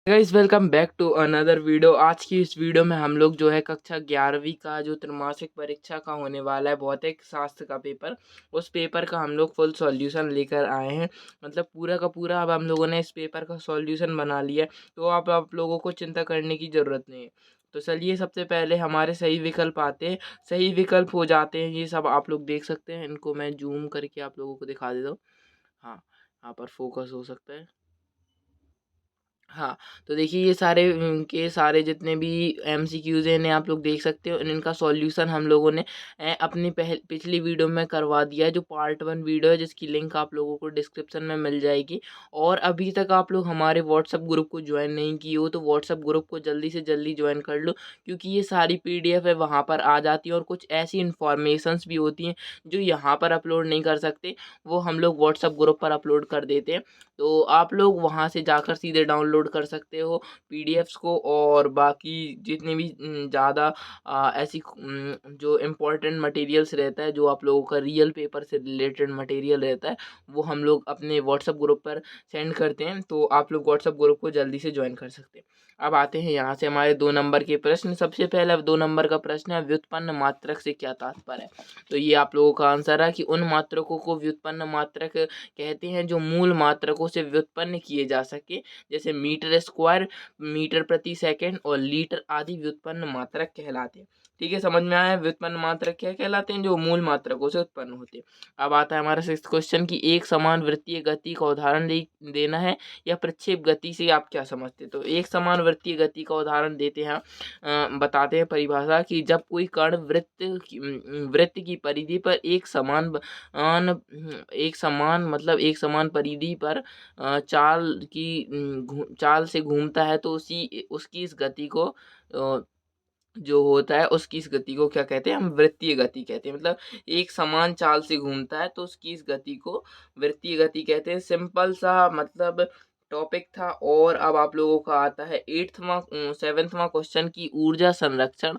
Guys welcome back to another video. आज की इस वीडियो में हम लोग जो है कक्षा 11वीं का जो त्रैमासिक परीक्षा का होने वाला है भौतिक शास्त्र का पेपर, उस पेपर का हम लोग फुल सॉल्यूशन लेकर आए हैं। मतलब पूरा का पूरा अब हम लोगों ने इस पेपर का सॉल्यूशन बना लिया है, तो अब आप लोगों को चिंता करने की ज़रूरत नहीं है। तो चलिए सबसे पहले हमारे सही विकल्प आते हैं, सही विकल्प हो जाते हैं ये सब आप लोग देख सकते हैं। इनको मैं जूम करके आप लोगों को दिखा देता हूँ। हाँ, यहाँ पर फोकस हो सकता है। हाँ, तो देखिए ये सारे के सारे जितने भी एमसीक्यूज़ हैं इन्हें आप लोग देख सकते हो। इनका सॉल्यूशन हम लोगों ने अपनी पिछली वीडियो में करवा दिया है, जो पार्ट 1 वीडियो है जिसकी लिंक आप लोगों को डिस्क्रिप्शन में मिल जाएगी। और अभी तक आप लोग हमारे व्हाट्सएप ग्रुप को ज्वाइन नहीं किए हो तो व्हाट्सएप ग्रुप को जल्दी से जल्दी ज्वाइन कर लो, क्योंकि ये सारी पीडीएफ है वहाँ पर आ जाती है और कुछ ऐसी इन्फॉर्मेशंस भी होती हैं जो यहाँ पर अपलोड नहीं कर सकते, वो हम लोग व्हाट्सएप ग्रुप पर अपलोड कर देते हैं। तो आप लोग वहाँ से जाकर सीधे डाउनलोड कर सकते हो पीडीएफ्स को। और बाकी जितने भी ज़्यादा ऐसी जो इम्पोर्टेंट मटेरियल्स रहता है, जो आप लोगों का रियल पेपर से रिलेटेड मटेरियल रहता है, वो हम लोग अपने व्हाट्सएप ग्रुप पर सेंड करते हैं। तो आप लोग व्हाट्सएप ग्रुप को जल्दी से ज्वाइन कर सकते हैं। अब आते हैं यहाँ से हमारे 2 नंबर के प्रश्न। सबसे पहला 2 नंबर का प्रश्न है, व्युत्पन्न मात्रक से क्या तात्पर्य है। तो ये आप लोगों का आंसर है कि उन मात्रकों को व्युत्पन्न मात्रक कहते हैं जो मूल मात्रकों से व्युत्पन्न किए जा सके, जैसे मीटर स्क्वायर, मीटर प्रति सेकंड और लीटर आदि व्युत्पन्न मात्रक कहलाते हैं। ठीक है, समझ में आया व्युत्पन्न मात्रक क्या कहलाते हैं, जो मूल मात्रकों से उत्पन्न होते हैं। अब आता है हमारा 6th क्वेश्चन की एक समान वृत्तीय गति का उदाहरण देना है या प्रक्षेप गति से आप क्या समझते हैं। तो एक समान वृत्तीय गति का उदाहरण देते हैं, बताते हैं परिभाषा की जब कोई कण वृत्त की परिधि पर एक समान परिधि पर चाल से घूमता है, तो उसकी इस गति को जो होता है उसकी इस गति को क्या कहते हैं, हम वृत्तीय गति कहते हैं। मतलब एक समान चाल से घूमता है तो उसकी इस गति को वृत्तीय गति कहते हैं। सिंपल सा मतलब टॉपिक था। और अब आप लोगों का आता है 7वां क्वेश्चन की ऊर्जा संरक्षण।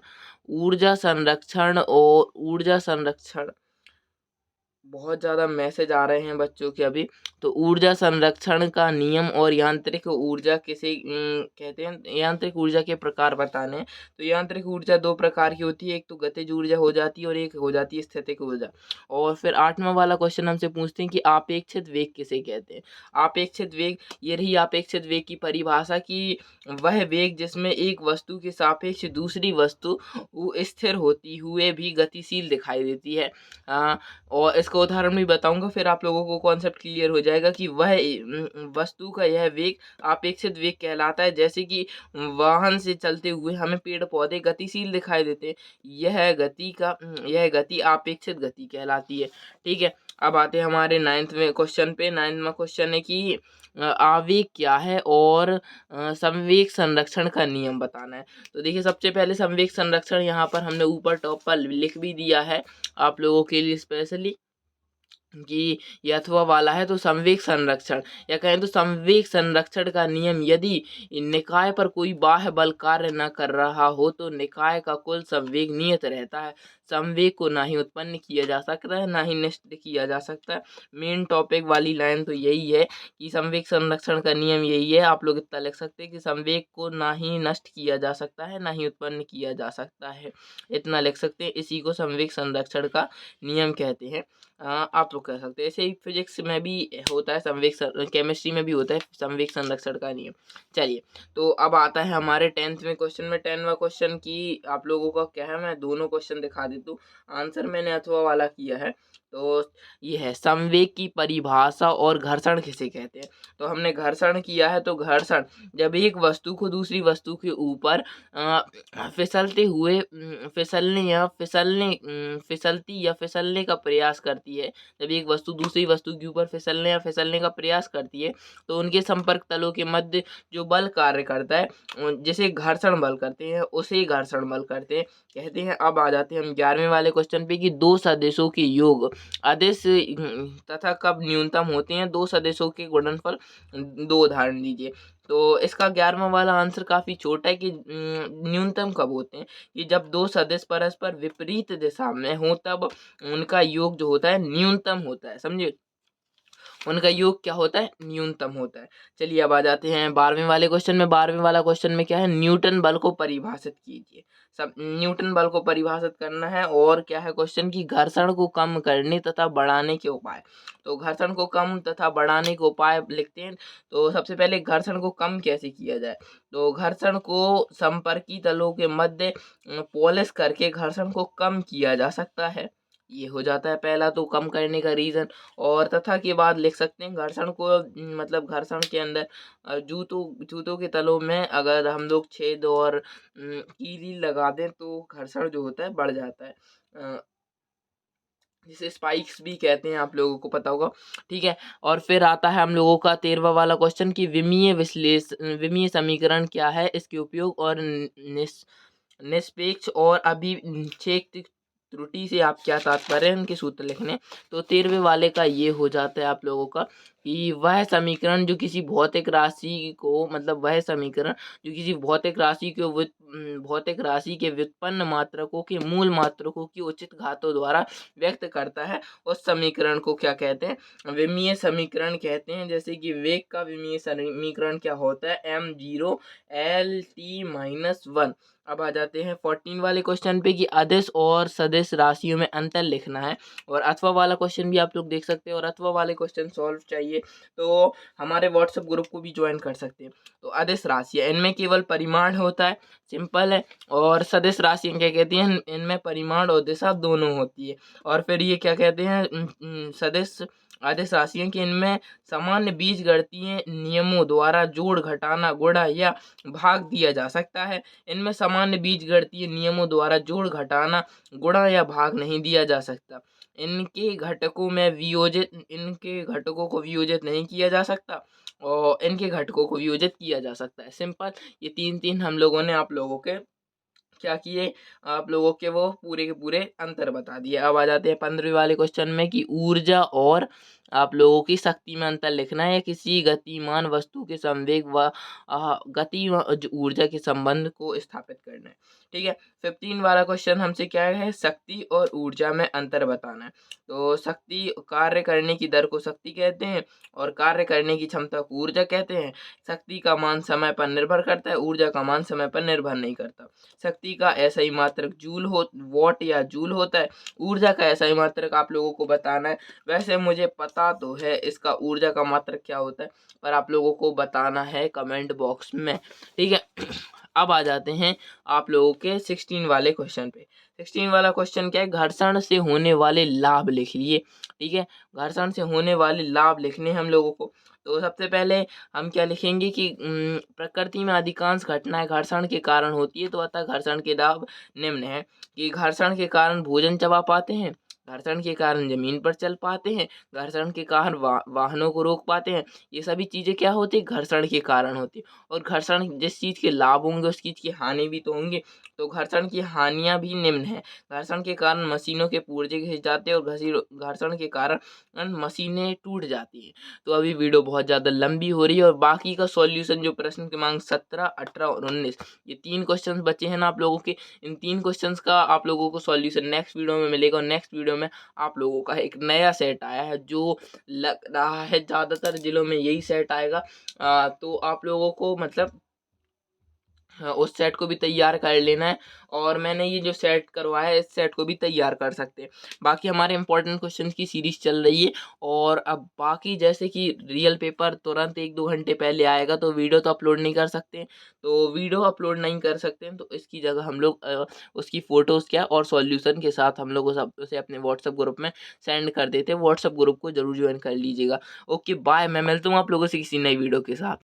बहुत ज़्यादा मैसेज आ रहे हैं बच्चों के अभी। तो ऊर्जा संरक्षण का नियम और यांत्रिक ऊर्जा किसे कहते हैं, यांत्रिक ऊर्जा के प्रकार बताने हैं। तो यांत्रिक ऊर्जा 2 प्रकार की होती है, एक तो गतिज ऊर्जा हो जाती है और एक हो जाती है स्थितिक ऊर्जा। और फिर 8वां वाला क्वेश्चन हमसे पूछते हैं कि आपेक्षित वेग किसे कहते हैं। आपेक्षित वेग, ये रही आपेक्षित वेग की परिभाषा कि वह वेग जिसमें एक वस्तु के सापेक्ष दूसरी वस्तु स्थिर होती हुए भी गतिशील दिखाई देती है। और इसका उदाहरण भी बताऊंगा, फिर आप लोगों को कॉन्सेप्ट क्लियर हो जाएगा कि वह वस्तु का यह वेग अपेक्षित वेग कहलाता है। जैसे कि वाहन से चलते हुए हमें पेड़ पौधे गतिशील दिखाई देते हैं, यह गति अपेक्षित गति कहलाती है। ठीक है, अब आते हैं हमारे 9वें क्वेश्चन पे। 9वां क्वेश्चन है कि आवेग क्या है और संवेग संरक्षण का नियम बताना है। तो देखिए सबसे पहले संवेग संरक्षण यहाँ पर हमने ऊपर टॉप पर लिख भी दिया है आप लोगों के लिए स्पेशली कि ये अथवा वाला है। तो संवेग संरक्षण या कहें तो संवेग संरक्षण का नियम, यदि निकाय पर कोई बाह्य बल कार्य न कर रहा हो तो निकाय का कुल संवेग नियत रहता है। संवेग को ना ही उत्पन्न किया जा सकता है ना ही नष्ट किया जा सकता है। मेन टॉपिक वाली लाइन तो यही है कि संवेग संरक्षण का नियम यही है। आप लोग इतना लिख सकते हैं कि संवेग को ना ही नष्ट किया जा सकता है ना ही उत्पन्न किया जा सकता है, इतना लिख सकते हैं। इसी को संवेग संरक्षण का नियम कहते हैं। आप लोग कह सकते हैं। ऐसे ही फिजिक्स में भी होता है केमिस्ट्री में भी होता है संवेग संरक्षण का नियम। चलिए, तो अब आता है हमारे 10वें क्वेश्चन में। 10वां क्वेश्चन की आप लोगों का क्या है, मैं दोनों क्वेश्चन दिखा देता हूँ। आंसर मैंने अथवा वाला किया है। तो ये है संवेग की परिभाषा और घर्षण किसे कहते हैं। तो हमने घर्षण किया है। तो घर्षण जब एक वस्तु को दूसरी वस्तु के ऊपर फिसलते हुए फिसलने का प्रयास करती है। जब एक वस्तु दूसरी वस्तु के ऊपर फिसलने का प्रयास करती है, तो उनके संपर्क तलों के मध्य जो बल कार्य करता है, जिसे घर्षण बल करते हैं, उसे घर्षण बल कहते हैं। अब आ जाते हैं हम 11वें वाले क्वेश्चन पे कि दो सदिशों के योग अदिश तथा कब न्यूनतम होते हैं। दो सदिशों के गुणनफल, 2 उदाहरण दीजिए। तो इसका 11वां वाला आंसर काफ़ी छोटा है कि न्यूनतम कब होते हैं, कि जब 2 सदिश परस्पर विपरीत दिशा में हो तब उनका योग जो होता है न्यूनतम होता है, समझे। उनका योग क्या होता है, न्यूनतम होता है। चलिए अब आ जाते हैं 12वें वाले क्वेश्चन में। 12वें वाला क्वेश्चन में क्या है, न्यूटन बल को परिभाषित कीजिए। सब न्यूटन बल को परिभाषित करना है। और क्या है क्वेश्चन की घर्षण को कम करने तथा बढ़ाने के उपाय। तो घर्षण को कम तथा बढ़ाने के उपाय लिखते हैं। तो सबसे पहले घर्षण को कम कैसे किया जाए, तो घर्षण को संपर्की तलों के मध्य पॉलिश करके घर्षण को कम किया जा सकता है। ये हो जाता है पहला तो कम करने का रीज़न। और तथा के बाद लिख सकते हैं घर्षण को, मतलब घर्षण के अंदर जूतों के तलों में अगर हम लोग छेद और कीली लगा दें तो घर्षण जो होता है बढ़ जाता है। जिसे स्पाइक्स भी कहते हैं, आप लोगों को पता होगा। ठीक है, और फिर आता है हम लोगों का 13वां वाला क्वेश्चन कि विमीय समीकरण क्या है, इसके उपयोग और निष्पेक्ष और अभिक्षेक त्रुटि से आप क्या तात्पर्य है, उनके सूत्र लिखने। तो 13वें वाले का ये हो जाता है आप लोगों का कि वह समीकरण जो किसी भौतिक राशि को, मतलब वह समीकरण जो किसी भौतिक राशि के व्युत्पन्न मात्रकों के मूल मात्रकों की उचित घातों द्वारा व्यक्त करता है, उस समीकरण को क्या कहते हैं, विमीय समीकरण कहते हैं। जैसे कि वेग का विमीय समीकरण क्या होता है, m0 L t-1। अब आ जाते हैं 14 वाले क्वेश्चन पे कि अदिश और सदिश राशियों में अंतर लिखना है। और अथवा वाला क्वेश्चन भी आप लोग देख सकते हैं। और अथवा वाले क्वेश्चन सॉल्व चाहिए तो हमारे व्हाट्सएप ग्रुप को भी ज्वाइन कर सकते हैं। तो अदिश राशियाँ, इनमें केवल परिमाण होता है, सिंपल है। और सदिश राशियाँ क्या कहती हैं, इनमें परिमाण और दिशा दोनों होती है। और फिर ये क्या कहते हैं, सदिश अदिश राशियाँ की इनमें सामान्य बीजगणितीय नियमों द्वारा जोड़, घटाना, गुणा या भाग दिया जा सकता है। इनमें सामान्य बीजगणितीय नियमों द्वारा जोड़, घटाना, गुणा या भाग नहीं दिया जा सकता। इनके घटकों को वियोजित नहीं किया जा सकता और इनके घटकों को वियोजित किया जा सकता है। सिंपल, ये तीन हम लोगों ने आप लोगों के क्या किए, आप लोगों के वो पूरे के पूरे अंतर बता दिए। अब आ जाते हैं 15वें वाले क्वेश्चन में कि ऊर्जा और आप लोगों की शक्ति में अंतर लिखना है। किसी गतिमान वस्तु के संवेग व गति व ऊर्जा के संबंध को स्थापित करना है। ठीक है, 15 वाला क्वेश्चन हमसे क्या है, शक्ति और ऊर्जा में अंतर बताना है। तो शक्ति, कार्य करने की दर को शक्ति कहते हैं और कार्य करने की क्षमता को ऊर्जा कहते हैं। शक्ति का मान समय पर निर्भर करता है, ऊर्जा का मान समय पर निर्भर नहीं करता। शक्ति का ऐसा ही मात्रक वॉट या जूल होता है। ऊर्जा का ऐसा ही मात्रक आप लोगों को बताना है। वैसे मुझे पता तो है इसका ऊर्जा का मात्रक क्या होता है, पर आप लोगों को बताना है कमेंट बॉक्स में। ठीक है, अब आ जाते हैं आप लोगों के 16 वाले क्वेश्चन पे। 16 वाला क्वेश्चन क्या है, घर्षण से होने वाले लाभ लिख लिए। ठीक है, घर्षण से होने वाले लाभ लिखने हम लोगों को। तो सबसे पहले हम क्या लिखेंगे कि प्रकृति में अधिकांश घटनाएं घर्षण के कारण होती है। तो अतः घर्षण के लाभ निम्न है कि घर्षण के कारण भोजन चबा पाते हैं, घर्षण के कारण जमीन पर चल पाते हैं, घर्षण के कारण वाहनों को रोक पाते हैं। ये सभी चीज़ें क्या होती है, घर्षण के कारण होती है। और घर्षण जिस चीज़ के लाभ होंगे उस चीज़ की हानि भी तो होंगे। तो घर्षण की हानियाँ भी निम्न है। घर्षण के कारण मशीनों के पुर्जे घिस जाते हैं और घर्षण के कारण मशीनें टूट जाती हैं। तो अभी वीडियो बहुत ज़्यादा लंबी हो रही है और बाकी का सॉल्यूशन जो प्रश्न क्रमांक 17, 18 और 19, ये 3 क्वेश्चन बचे हैं ना आप लोगों के। इन 3 क्वेश्चंस का आप लोगों को सॉल्यूशन नेक्स्ट वीडियो में मिलेगा। और नेक्स्ट वीडियो में आप लोगों का एक नया सेट आया है जो लग रहा है ज़्यादातर जिलों में यही सेट आएगा। तो आप लोगों को मतलब उस सेट को भी तैयार कर लेना है। और मैंने ये जो सेट करवाया है इस सेट को भी तैयार कर सकते हैं। बाकी हमारे इंपॉर्टेंट क्वेश्चंस की सीरीज़ चल रही है। और अब बाकी जैसे कि रियल पेपर तुरंत 1-2 घंटे पहले आएगा तो वीडियो तो अपलोड नहीं कर सकते हैं। तो वीडियो अपलोड नहीं कर सकते हैं तो इसकी जगह हम लोग उसकी फ़ोटोज़ क्या और सॉल्यूशन के साथ हम लोग उसे अपने व्हाट्सएप ग्रुप में सेंड कर देते हैं। व्हाट्सएप ग्रुप को ज़रूर ज्वाइन कर लीजिएगा। ओके बाय, मैं मिलता हूँ आप लोगों से किसी नई वीडियो के साथ।